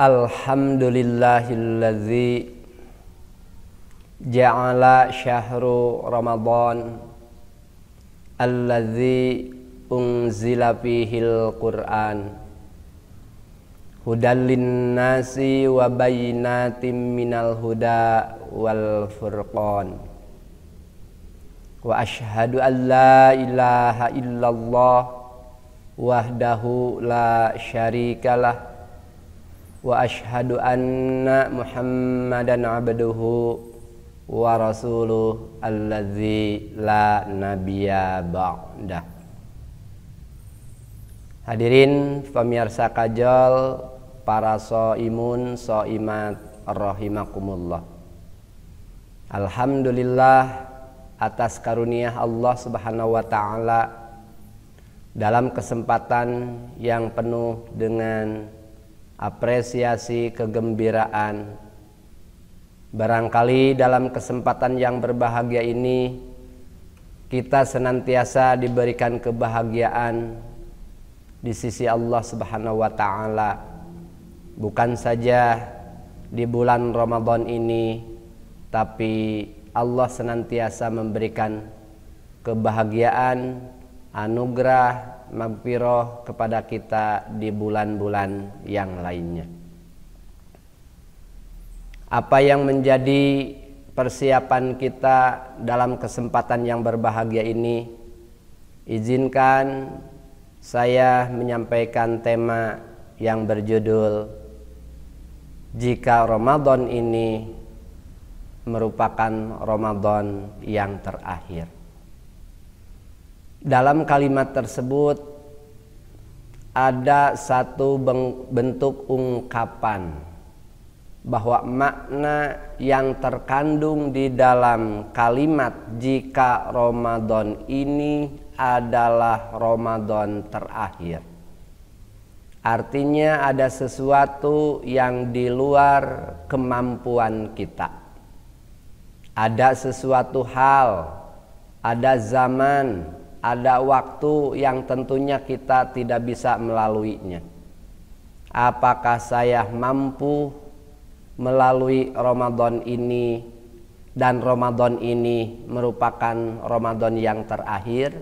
Alhamdulillahilladzi ja'ala syahru Ramadan alladzi unzila fihil Qur'an hudal linnasi wa bayyinatin minal huda wal furqan wa asyhadu an la ilaha illallah wahdahu la syarikalah wa asyhadu anna Muhammadan abduhu wa rasuluh alladzi la nabiyya ba'dah. Hadirin pemirsa kajol, para shaimun shaimat rahimakumullah. Alhamdulillah atas karunia Allah Subhanahu wa taala dalam kesempatan yang penuh dengan apresiasi, kegembiraan. Barangkali dalam kesempatan yang berbahagia ini kita senantiasa diberikan kebahagiaan di sisi Allah Subhanahu wa taala. Bukan saja di bulan Ramadan ini, tapi Allah senantiasa memberikan kebahagiaan, anugerah, maghfirah kepada kita di bulan-bulan yang lainnya. Apa yang menjadi persiapan kita dalam kesempatan yang berbahagia ini? Izinkan saya menyampaikan tema yang berjudul jika Ramadan ini merupakan Ramadan yang terakhir. Dalam kalimat tersebut ada satu bentuk ungkapan bahwa makna yang terkandung di dalam kalimat jika Ramadan ini adalah Ramadan terakhir. Artinya ada sesuatu yang di luar kemampuan kita. Ada sesuatu hal, ada zaman, ada waktu yang tentunya kita tidak bisa melaluinya. Apakah saya mampu melalui Ramadan ini dan Ramadan ini merupakan Ramadan yang terakhir,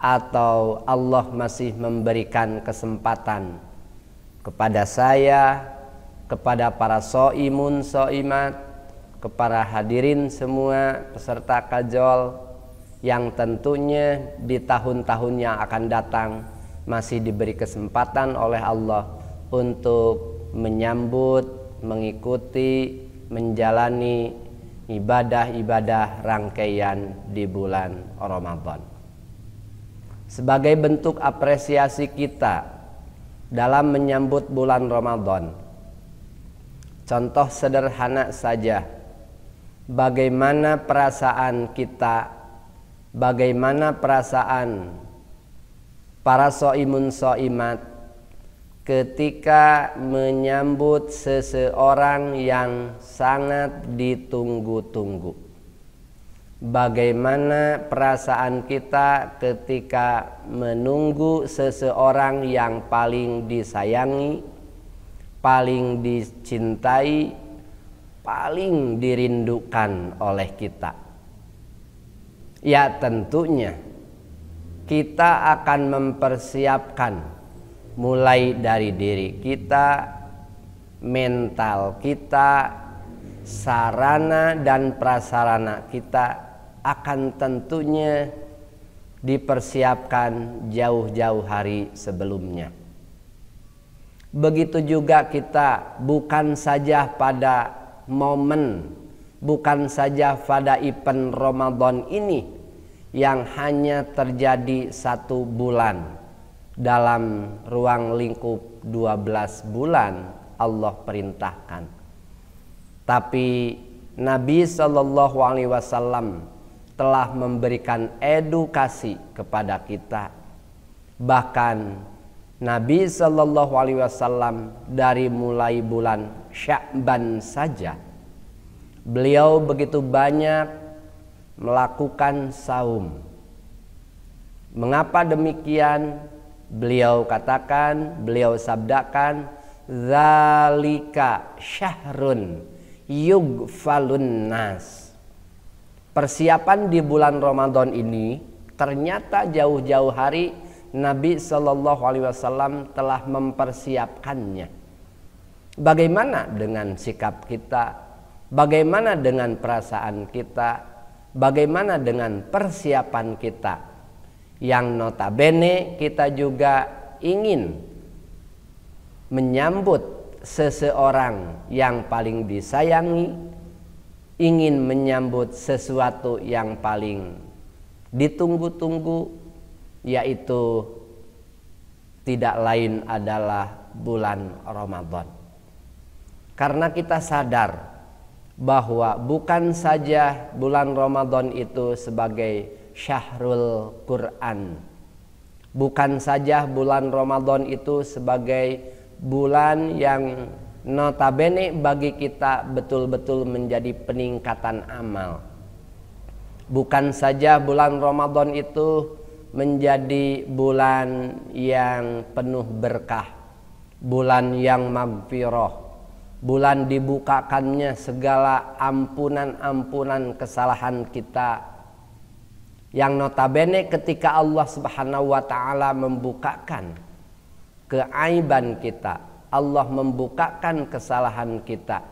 atau Allah masih memberikan kesempatan kepada saya, kepada para shaimun shaimat, kepada hadirin semua peserta kajol yang tentunya di tahun-tahun yang akan datang masih diberi kesempatan oleh Allah untuk menyambut, mengikuti, menjalani ibadah-ibadah rangkaian di bulan Ramadan. Sebagai bentuk apresiasi kita dalam menyambut bulan Ramadan, contoh sederhana saja, bagaimana perasaan kita, bagaimana perasaan para shaimun shaimat ketika menyambut seseorang yang sangat ditunggu-tunggu. Bagaimana perasaan kita ketika menunggu seseorang yang paling disayangi, paling dicintai, paling dirindukan oleh kita. Ya tentunya kita akan mempersiapkan mulai dari diri kita, mental kita, sarana dan prasarana kita akan tentunya dipersiapkan jauh-jauh hari sebelumnya. Begitu juga kita bukan saja pada momen, bukan saja pada event Ramadan ini yang hanya terjadi 1 bulan dalam ruang lingkup 12 bulan Allah perintahkan. Tapi Nabi SAW telah memberikan edukasi kepada kita. Bahkan Nabi SAW dari mulai bulan Sya'ban saja beliau begitu banyak melakukan saum. Mengapa demikian? Beliau katakan, beliau sabdakan, Zalika syahrun yugfalun nas. Persiapan di bulan Ramadan ini ternyata jauh-jauh hari Nabi Shallallahu Alaihi Wasallam telah mempersiapkannya. Bagaimana dengan sikap kita? Bagaimana dengan perasaan kita? Bagaimana dengan persiapan kita? Yang notabene kita juga ingin menyambut seseorang yang paling disayangi, ingin menyambut sesuatu yang paling ditunggu-tunggu, yaitu tidak lain adalah bulan Ramadan. Karena kita sadar bahwa bukan saja bulan Ramadan itu sebagai syahrul Quran, bukan saja bulan Ramadan itu sebagai bulan yang notabene bagi kita betul-betul menjadi peningkatan amal. Bukan saja bulan Ramadan itu menjadi bulan yang penuh berkah, bulan yang magfirah, bulan dibukakannya segala ampunan-ampunan kesalahan kita, yang notabene ketika Allah Subhanahu wa taala membukakan keaiban kita, Allah membukakan kesalahan kita,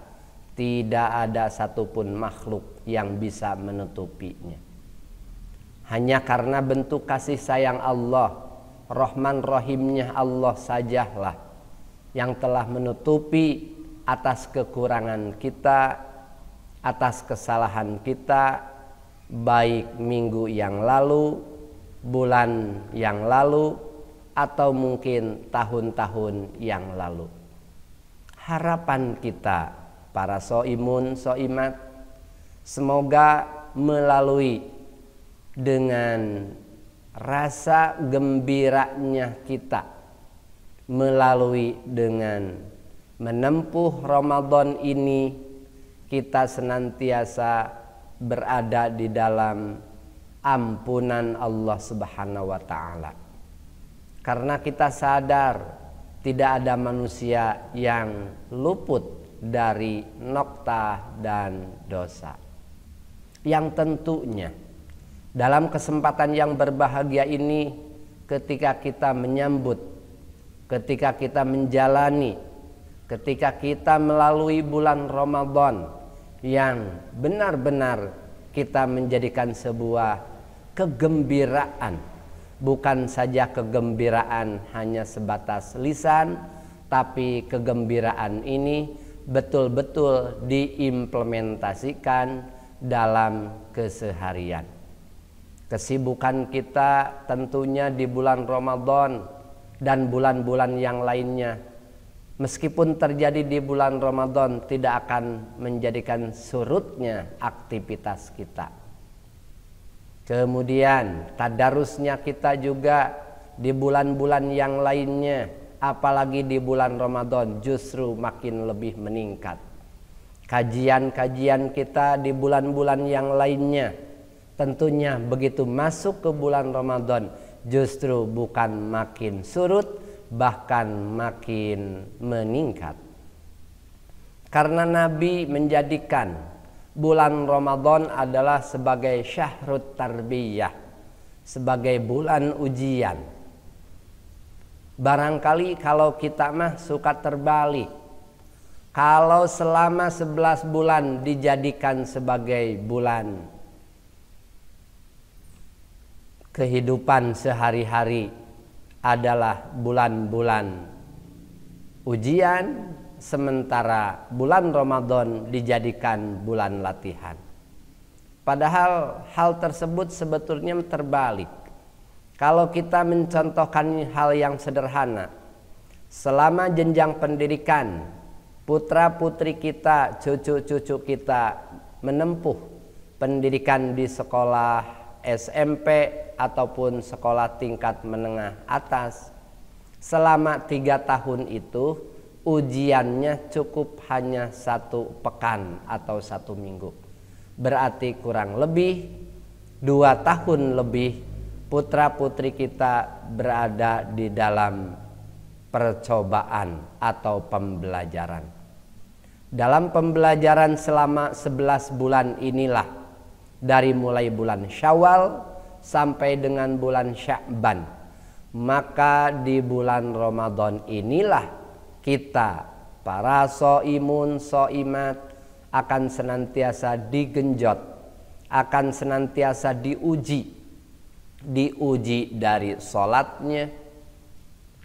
tidak ada satupun makhluk yang bisa menutupinya. Hanya karena bentuk kasih sayang Allah, Rahman Rahimnya Allah sajalah yang telah menutupi atas kekurangan kita, atas kesalahan kita, baik minggu yang lalu, bulan yang lalu, atau mungkin tahun-tahun yang lalu. Harapan kita para soimun, soimat, semoga melalui dengan rasa gembiranya kita, melalui dengan menempuh Ramadan ini, kita senantiasa berada di dalam ampunan Allah Subhanahu wa taala. Karena kita sadar tidak ada manusia yang luput dari nokta dan dosa. Yang tentunya dalam kesempatan yang berbahagia ini, ketika kita menyambut, ketika kita menjalani, ketika kita melalui bulan Ramadan yang benar-benar kita menjadikan sebuah kegembiraan, bukan saja kegembiraan hanya sebatas lisan, tapi kegembiraan ini betul-betul diimplementasikan dalam keseharian. Kesibukan kita tentunya di bulan Ramadan dan bulan-bulan yang lainnya, meskipun terjadi di bulan Ramadan, tidak akan menjadikan surutnya aktivitas kita. Kemudian tadarusnya kita juga di bulan-bulan yang lainnya, apalagi di bulan Ramadan justru makin lebih meningkat. Kajian-kajian kita di bulan-bulan yang lainnya tentunya begitu masuk ke bulan Ramadan justru bukan makin surut, bahkan makin meningkat. Karena Nabi menjadikan bulan Ramadan adalah sebagai syahrut tarbiyah, sebagai bulan ujian. Barangkali kalau kita mah suka terbalik. Kalau selama 11 bulan dijadikan sebagai bulan kehidupan sehari-hari adalah bulan-bulan ujian, sementara bulan Ramadan dijadikan bulan latihan. Padahal hal tersebut sebetulnya terbalik. Kalau kita mencontohkan hal yang sederhana, selama jenjang pendidikan putra-putri kita, cucu-cucu kita menempuh pendidikan di sekolah SMP ataupun sekolah tingkat menengah atas, selama 3 tahun itu ujiannya cukup hanya 1 pekan atau 1 minggu. Berarti kurang lebih 2 tahun lebih putra-putri kita berada di dalam percobaan atau pembelajaran. Dalam pembelajaran selama 11 bulan inilah, dari mulai bulan Syawal sampai dengan bulan Sya'ban, maka di bulan Ramadan inilah kita para soimun soimat akan senantiasa digenjot, akan senantiasa diuji dari sholatnya,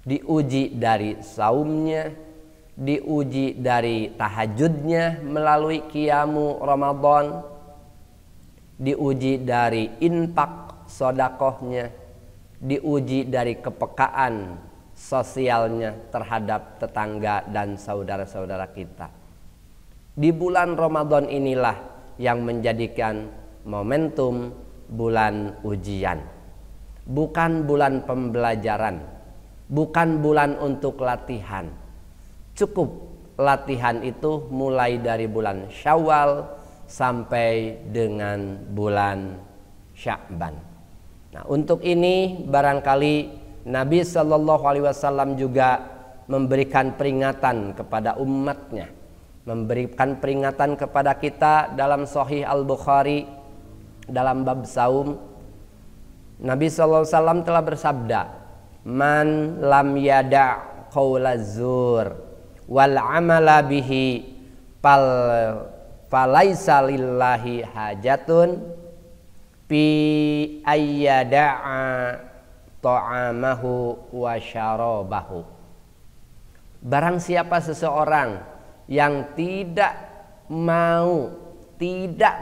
diuji dari saumnya, diuji dari tahajudnya melalui qiyamu Ramadan, diuji dari infak sodakohnya, diuji dari kepekaan sosialnya terhadap tetangga dan saudara-saudara kita. Di bulan Ramadan inilah yang menjadikan momentum bulan ujian, bukan bulan pembelajaran, bukan bulan untuk latihan. Cukup latihan itu mulai dari bulan Syawal sampai dengan bulan Sya'ban. Nah, untuk ini barangkali Nabi Shallallahu Alaihi Wasallam juga memberikan peringatan kepada umatnya, memberikan peringatan kepada kita dalam Sahih Al-Bukhari dalam bab saum. Nabi Shallallahu Alaihi Wasallam telah bersabda, "Man lam yada' qaulaz zur wal amala bihi falaisa lillahi hajatun fi ayyada'a ta'amahu wa syarabahu." Barang siapa seseorang yang tidak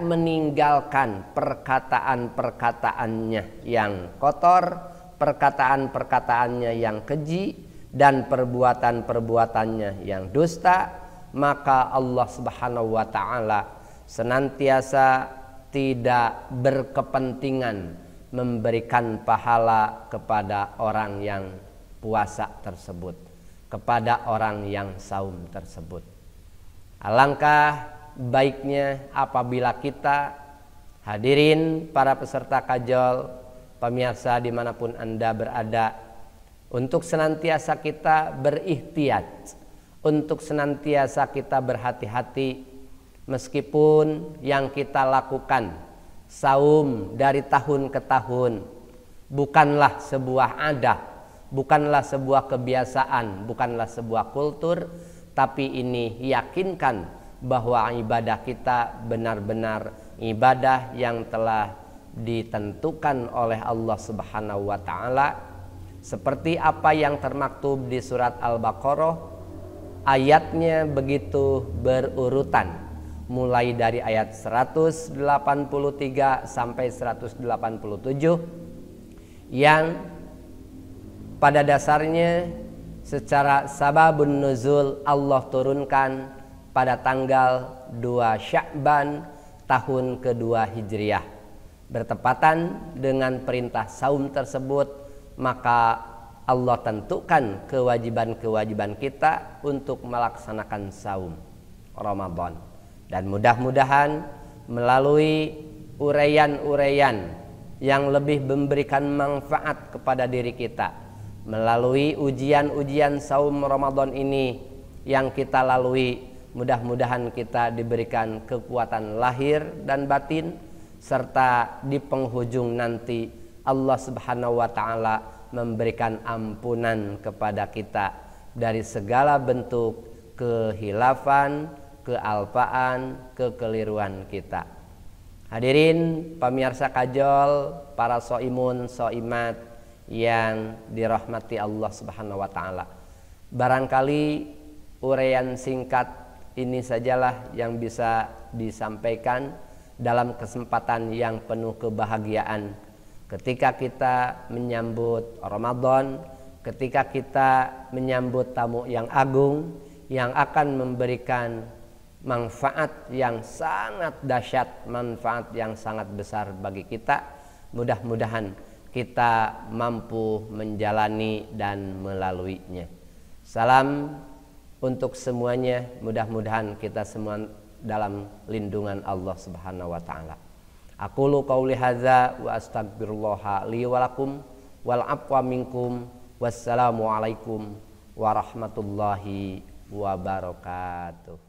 meninggalkan perkataan-perkataannya yang kotor, perkataan-perkataannya yang keji, dan perbuatan-perbuatannya yang dusta, maka Allah Subhanahu wa taala senantiasa tidak berkepentingan memberikan pahala kepada orang yang puasa tersebut, kepada orang yang saum tersebut. Alangkah baiknya apabila kita, hadirin para peserta kajol, pemirsa dimanapun Anda berada, untuk senantiasa kita berihtiyat, untuk senantiasa kita berhati-hati, meskipun yang kita lakukan saum dari tahun ke tahun bukanlah sebuah adat, bukanlah sebuah kebiasaan, bukanlah sebuah kultur, tapi ini yakinkan bahwa ibadah kita benar-benar ibadah yang telah ditentukan oleh Allah Subhanahu wa taala, seperti apa yang termaktub di surat Al-Baqarah. Ayatnya begitu berurutan, mulai dari ayat 183 sampai 187, yang pada dasarnya secara sababun nuzul Allah turunkan pada tanggal 2 Sya'ban tahun kedua Hijriah, bertepatan dengan perintah saum tersebut. Maka Allah tentukan kewajiban-kewajiban kita untuk melaksanakan saum Ramadan. Dan mudah-mudahan melalui uraian-uraian yang lebih memberikan manfaat kepada diri kita, melalui ujian-ujian saum Ramadan ini yang kita lalui, mudah-mudahan kita diberikan kekuatan lahir dan batin, serta di penghujung nanti Allah Subhanahu wa taala memberikan ampunan kepada kita dari segala bentuk kehilafan, kealpaan, kekeliruan kita. Hadirin pemirsa kajol, para soimun soimat yang dirahmati Allah Subhanahu wa taala. Barangkali uraian singkat ini sajalah yang bisa disampaikan dalam kesempatan yang penuh kebahagiaan, ketika kita menyambut Ramadan, ketika kita menyambut tamu yang agung yang akan memberikan manfaat yang sangat dahsyat, manfaat yang sangat besar bagi kita. Mudah-mudahan kita mampu menjalani dan melaluinya. Salam untuk semuanya, mudah-mudahan kita semua dalam lindungan Allah Subhanahu wa taala. Aqulu qauli hadza wa astaghfirullah li wa lakum wal afwa minkum. Wassalamu alaikum warahmatullahi wabarakatuh.